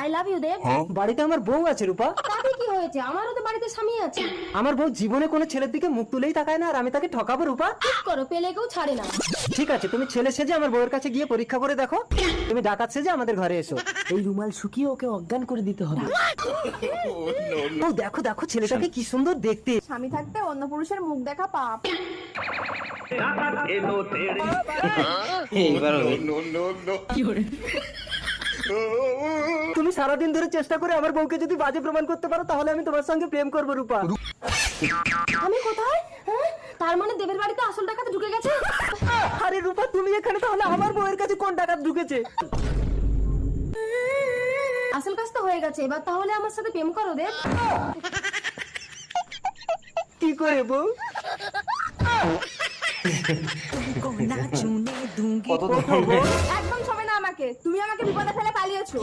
I love you দেব। বাড়িতে আমার বউ আছে রূপা। তাতে কি হয়েছে, আমারও তো বাড়িতে স্বামী আছে। আমার বউ জীবনে কোনো ছেলের দিকে মুখ তুলেই তাকায় না, আর আমি তাকে ঠকাবো রূপা? ঠিক করো, পেলে কেউ ছাড়ে না। ঠিক আছে, তুমি ছেলে সেজে আমার বউয়ের কাছে গিয়ে পরীক্ষা করে দেখো, তুমি ডাকাত সেজে আমাদের ঘরে এসো। এই রুমাল শুকিয়ে ওকে অজ্ঞান করে দিতে হবে। ও দেখো দেখো ছেলেটাকে কি সুন্দর দেখতে। স্বামী থাকতে অন্য পুরুষের মুখ দেখা পাপ। এইবার হবে। তুমি সারাদিন ধরে চেষ্টা করে আমার বউকে যদি বাজে প্রমাণ করতে পারো, তাহলে আমি তোমার সঙ্গে প্রেম করবো রূপা। আমি কোথায়? হ্যাঁ, তার মানে দেবের বাড়িতে আসল টাকাতে ঢুকে গেছে। আরে রূপা তুমি এখানে, তাহলে আমার বউয়ের কাছে কোন ডাকাত ঢুকেছে? আসল কাজ তো হয়ে গেছে, এবার তাহলে আমার সাথে প্রেম করো দেব। কি করে বউ? কত ধরনের একদম ছবে না আমাকে, তুমি আমাকে বিপদে ফেলে পালিয়েছো।